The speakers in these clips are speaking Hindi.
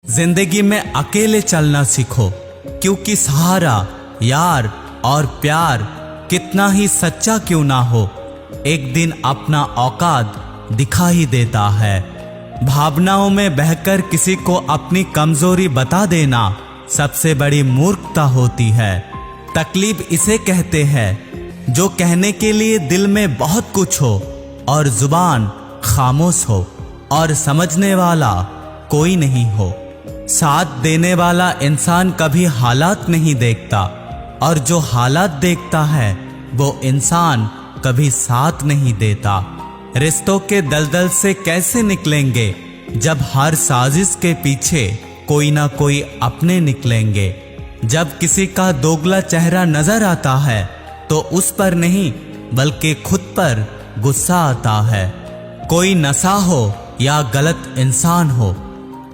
जिंदगी में अकेले चलना सीखो, क्योंकि सहारा, यार और प्यार कितना ही सच्चा क्यों ना हो, एक दिन अपना औकात दिखा ही देता है। भावनाओं में बहकर किसी को अपनी कमजोरी बता देना सबसे बड़ी मूर्खता होती है। तकलीफ इसे कहते हैं जो कहने के लिए दिल में बहुत कुछ हो और जुबान खामोश हो और समझने वाला कोई नहीं हो। साथ देने वाला इंसान कभी हालात नहीं देखता और जो हालात देखता है वो इंसान कभी साथ नहीं देता। रिश्तों के दलदल से कैसे निकलेंगे जब हर साजिश के पीछे कोई ना कोई अपने निकलेंगे। जब किसी का दोगला चेहरा नजर आता है तो उस पर नहीं बल्कि खुद पर गुस्सा आता है। कोई नशा हो या गलत इंसान हो,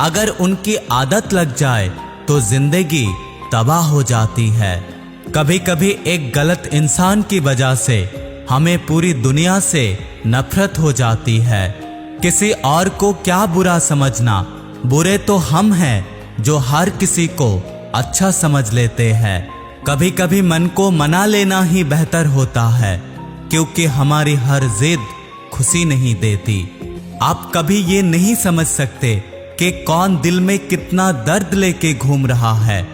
अगर उनकी आदत लग जाए तो जिंदगी तबाह हो जाती है। कभी कभी एक गलत इंसान की वजह से हमें पूरी दुनिया से नफरत हो जाती है। किसी और को क्या बुरा समझना, बुरे तो हम हैं जो हर किसी को अच्छा समझ लेते हैं। कभी कभी मन को मना लेना ही बेहतर होता है, क्योंकि हमारी हर जिद खुशी नहीं देती। आप कभी ये नहीं समझ सकते कि कौन दिल में कितना दर्द लेके घूम रहा है,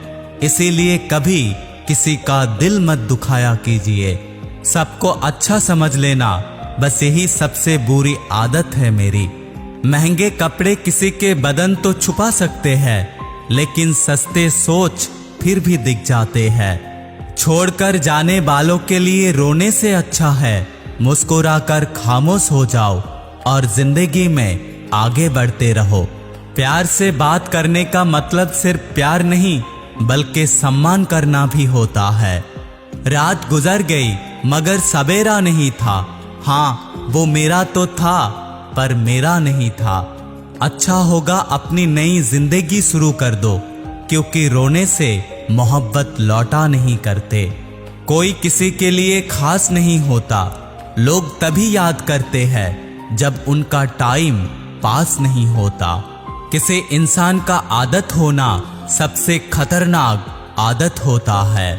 इसीलिए कभी किसी का दिल मत दुखाया कीजिए। सबको अच्छा समझ लेना बस यही सबसे बुरी आदत है मेरी। महंगे कपड़े किसी के बदन तो छुपा सकते हैं, लेकिन सस्ते सोच फिर भी दिख जाते हैं। छोड़कर जाने वालों के लिए रोने से अच्छा है मुस्कुराकर खामोश हो जाओ और जिंदगी में आगे बढ़ते रहो। प्यार से बात करने का मतलब सिर्फ प्यार नहीं बल्कि सम्मान करना भी होता है। रात गुजर गई मगर सवेरा नहीं था। हाँ, वो मेरा तो था पर मेरा नहीं था। अच्छा होगा अपनी नई जिंदगी शुरू कर दो, क्योंकि रोने से मोहब्बत लौटा नहीं करते। कोई किसी के लिए खास नहीं होता, लोग तभी याद करते हैं जब उनका टाइम पास नहीं होता। किसी इंसान का आदत होना सबसे खतरनाक आदत होता है।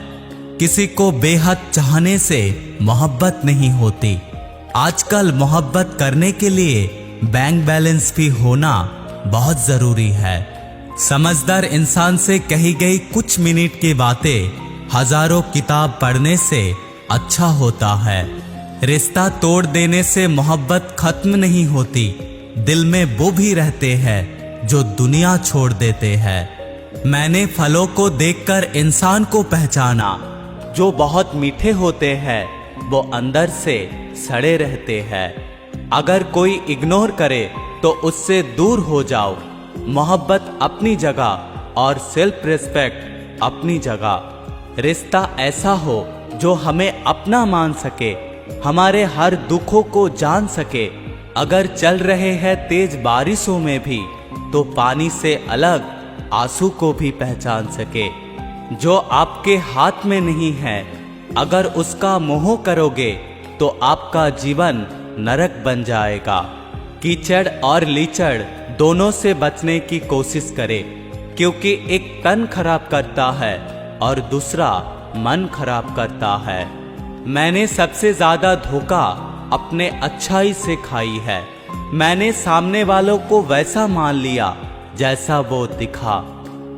किसी को बेहद चाहने से मोहब्बत नहीं होती। आजकल मोहब्बत करने के लिए बैंक बैलेंस भी होना बहुत जरूरी है। समझदार इंसान से कही गई कुछ मिनट की बातें हजारों किताब पढ़ने से अच्छा होता है। रिश्ता तोड़ देने से मोहब्बत खत्म नहीं होती, दिल में वो भी रहते हैं जो दुनिया छोड़ देते हैं। मैंने फलों को देखकर इंसान को पहचाना, जो बहुत मीठे होते हैं वो अंदर से सड़े रहते हैं। अगर कोई इग्नोर करे तो उससे दूर हो जाओ। मोहब्बत अपनी जगह और सेल्फ रिस्पेक्ट अपनी जगह। रिश्ता ऐसा हो जो हमें अपना मान सके, हमारे हर दुखों को जान सके। अगर चल रहे हैं तेज बारिशों में भी तो पानी से अलग आंसू को भी पहचान सके। जो आपके हाथ में नहीं है, अगर उसका मोह करोगे तो आपका जीवन नरक बन जाएगा। कीचड़ और लीचड़ दोनों से बचने की कोशिश करें, क्योंकि एक तन खराब करता है और दूसरा मन खराब करता है। मैंने सबसे ज्यादा धोखा अपने अच्छाई से खाई है। मैंने सामने वालों को वैसा मान लिया जैसा वो दिखा,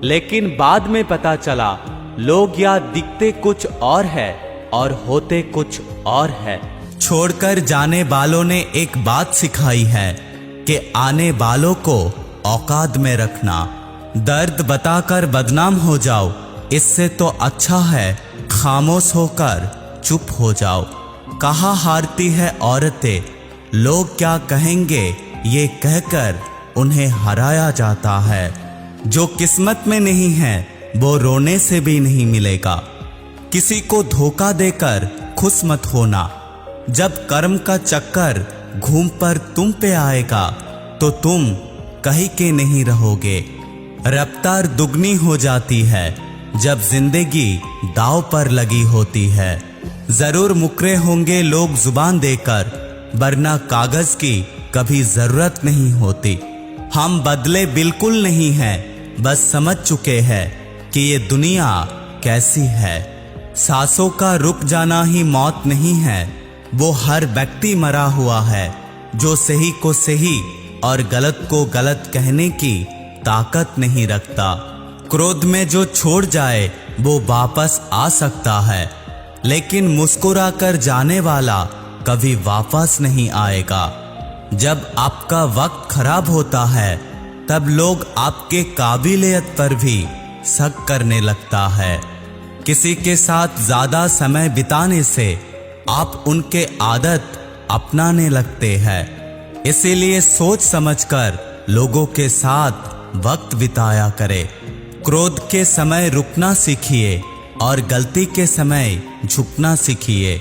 लेकिन बाद में पता चला लोग या दिखते कुछ और है और होते कुछ और है। छोड़कर जाने वालों ने एक बात सिखाई है कि आने वालों को औकात में रखना। दर्द बताकर बदनाम हो जाओ, इससे तो अच्छा है खामोश होकर चुप हो जाओ। कहाँ हारती है औरतें, लोग क्या कहेंगे ये कहकर उन्हें हराया जाता है। जो किस्मत में नहीं है वो रोने से भी नहीं मिलेगा। किसी को धोखा देकर खुश मत होना। जब कर्म का चक्कर घूम पर तुम पे आएगा तो तुम कहीं के नहीं रहोगे। रफ्तार दुगनी हो जाती है जब जिंदगी दांव पर लगी होती है। जरूर मुकरे होंगे लोग जुबान देकर, वरना कागज की कभी जरूरत नहीं होती। हम बदले बिल्कुल नहीं हैं, बस समझ चुके हैं कि ये दुनिया कैसी है। सांसों का रुक जाना ही मौत नहीं है, वो हर व्यक्ति मरा हुआ है जो सही को सही और गलत को गलत कहने की ताकत नहीं रखता। क्रोध में जो छोड़ जाए वो वापस आ सकता है, लेकिन मुस्कुराकर जाने वाला कभी वापस नहीं आएगा। जब आपका वक्त खराब होता है तब लोग आपके काबिलियत पर भी शक करने लगता है। किसी के साथ ज्यादा समय बिताने से आप उनके आदत अपनाने लगते हैं। इसीलिए सोच समझकर लोगों के साथ वक्त बिताया करें। क्रोध के समय रुकना सीखिए और गलती के समय झुकना सीखिए।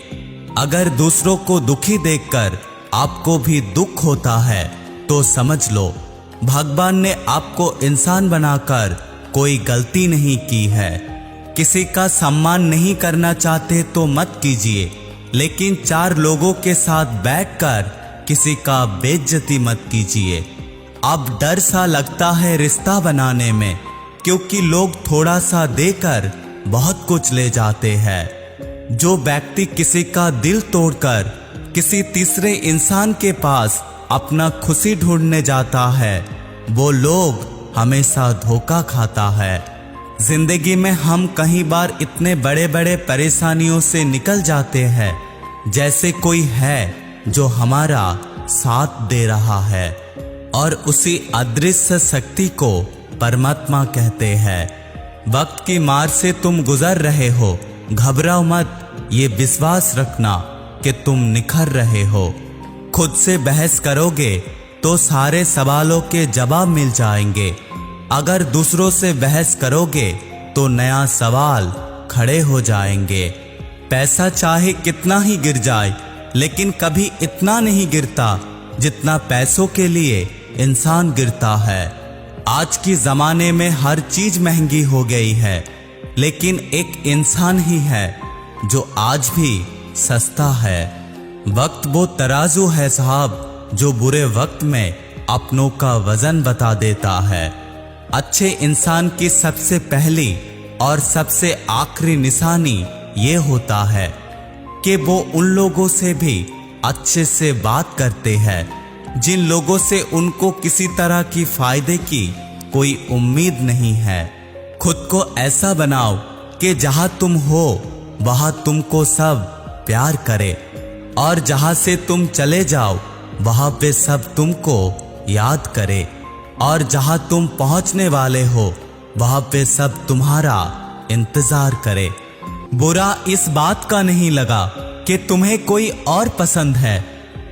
अगर दूसरों को दुखी देखकर आपको भी दुख होता है तो समझ लो भगवान ने आपको इंसान बनाकर कोई गलती नहीं की है। किसी का सम्मान नहीं करना चाहते तो मत कीजिए, लेकिन चार लोगों के साथ बैठकर किसी का बेइज्जती मत कीजिए। अब डर सा लगता है रिश्ता बनाने में, क्योंकि लोग थोड़ा सा देकर बहुत कुछ ले जाते हैं। जो व्यक्ति किसी का दिल तोड़कर किसी तीसरे इंसान के पास अपना खुशी ढूंढने जाता है, वो लोग हमेशा धोखा खाता है। जिंदगी में हम कई बार इतने बड़े बड़े परेशानियों से निकल जाते हैं जैसे कोई है जो हमारा साथ दे रहा है, और उसी अदृश्य शक्ति को परमात्मा कहते हैं। वक्त की मार से तुम गुजर रहे हो, घबराओ मत, ये विश्वास रखना कि तुम निखर रहे हो। खुद से बहस करोगे तो सारे सवालों के जवाब मिल जाएंगे। अगर दूसरों से बहस करोगे तो नया सवाल खड़े हो जाएंगे। पैसा चाहे कितना ही गिर जाए, लेकिन कभी इतना नहीं गिरता जितना पैसों के लिए इंसान गिरता है। आज के जमाने में हर चीज महंगी हो गई है, लेकिन एक इंसान ही है जो आज भी सस्ता है। वक्त वो तराजू है साहब जो बुरे वक्त में अपनों का वजन बता देता है। अच्छे इंसान की सबसे पहली और सबसे आखिरी निशानी ये होता है कि वो उन लोगों से भी अच्छे से बात करते हैं जिन लोगों से उनको किसी तरह की फायदे की कोई उम्मीद नहीं है। खुद को ऐसा बनाओ कि जहां तुम हो वहां तुमको सब प्यार करे, और जहां से तुम चले जाओ वहां पे सब तुमको याद करे, और जहां तुम पहुंचने वाले हो वहां पे सब तुम्हारा इंतजार करे। बुरा इस बात का नहीं लगा कि तुम्हें कोई और पसंद है,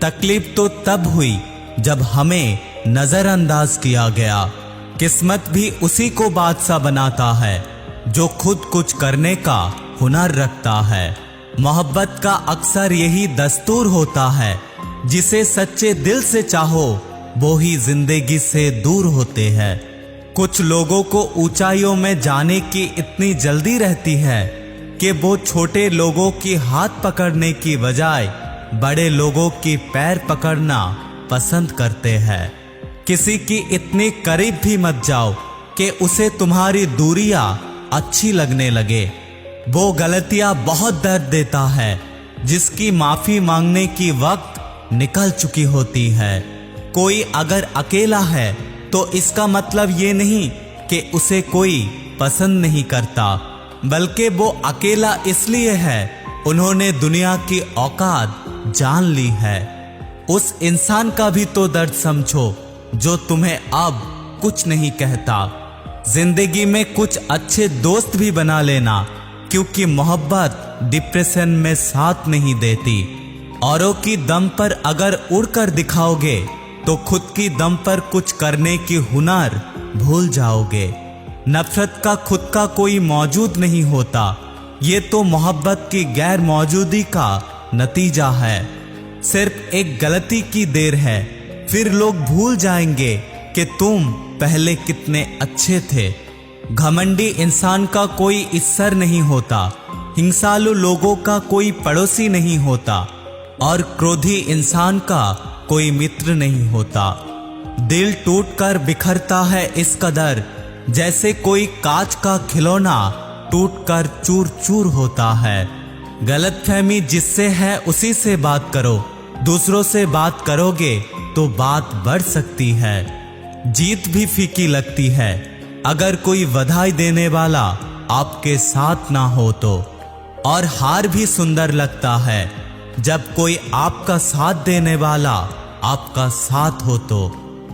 तकलीफ तो तब हुई जब हमें नजरअंदाज किया गया। किस्मत भी उसी को बादशाह बनाता है जो खुद कुछ करने का हुनर रखता है। मोहब्बत का अक्सर यही दस्तूर होता है, जिसे सच्चे दिल से चाहो वो ही जिंदगी से दूर होते हैं। कुछ लोगों को ऊंचाइयों में जाने की इतनी जल्दी रहती है कि वो छोटे लोगों की हाथ पकड़ने की बजाय बड़े लोगों की पैर पकड़ना पसंद करते हैं। किसी की इतनी करीब भी मत जाओ कि उसे तुम्हारी दूरियां अच्छी लगने लगे। वो गलतियां बहुत दर्द देता है जिसकी माफी मांगने की वक्त निकल चुकी होती है। कोई अगर अकेला है तो इसका मतलब ये नहीं कि उसे कोई पसंद नहीं करता, बल्कि वो अकेला इसलिए है उन्होंने दुनिया की औकात जान ली है। उस इंसान का भी तो दर्द समझो जो तुम्हें अब कुछ नहीं कहता। जिंदगी में कुछ अच्छे दोस्त भी बना लेना, क्योंकि मोहब्बत डिप्रेशन में साथ नहीं देती। औरों की दम पर अगर उड़कर दिखाओगे तो खुद की दम पर कुछ करने की हुनर भूल जाओगे। नफरत का खुद का कोई मौजूद नहीं होता, ये तो मोहब्बत की गैर मौजूदी का नतीजा है। सिर्फ एक गलती की देर है, फिर लोग भूल जाएंगे कि तुम पहले कितने अच्छे थे। घमंडी इंसान का कोई ईश्वर नहीं होता, हिंसालु लोगों का कोई पड़ोसी नहीं होता, और क्रोधी इंसान का कोई मित्र नहीं होता। दिल टूटकर बिखरता है इस कदर जैसे कोई कांच का खिलौना टूटकर चूर चूर होता है। गलतफहमी जिससे है उसी से बात करो, दूसरों से बात करोगे तो बात बढ़ सकती है। जीत भी फीकी लगती है अगर कोई बधाई देने वाला आपके साथ ना हो तो, और हार भी सुंदर लगता है जब कोई आपका साथ देने वाला आपका साथ हो तो।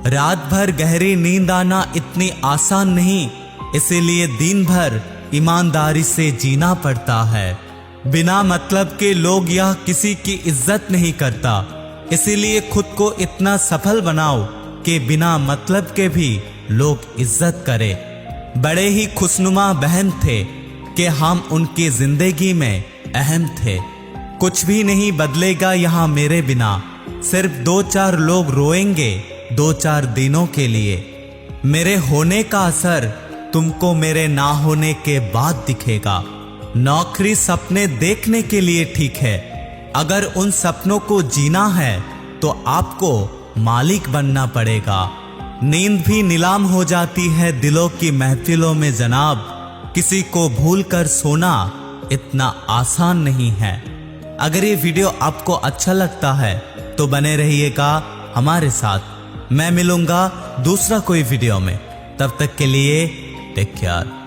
रात भर गहरी नींद आना इतनी आसान नहीं, इसीलिए दिन भर ईमानदारी से जीना पड़ता है। बिना मतलब के लोग यह किसी की इज्जत नहीं करता, इसीलिए खुद को इतना सफल बनाओ कि बिना मतलब के भी लोग इज्जत करें। बड़े ही खुशनुमा बहन थे कि हम उनकी जिंदगी में अहम थे। कुछ भी नहीं बदलेगा यहाँ मेरे बिना, सिर्फ 2-4 लोग रोएंगे 2-4 दिनों के लिए। मेरे होने का असर तुमको मेरे ना होने के बाद दिखेगा। नौकरी सपने देखने के लिए ठीक है, अगर उन सपनों को जीना है तो आपको मालिक बनना पड़ेगा। नींद भी नीलाम हो जाती है दिलों की महफिलों में जनाब, किसी को भूल कर सोना इतना आसान नहीं है। अगर ये वीडियो आपको अच्छा लगता है तो बने रहिएगा हमारे साथ। मैं मिलूंगा दूसरा कोई वीडियो में, तब तक के लिए टेक केयर।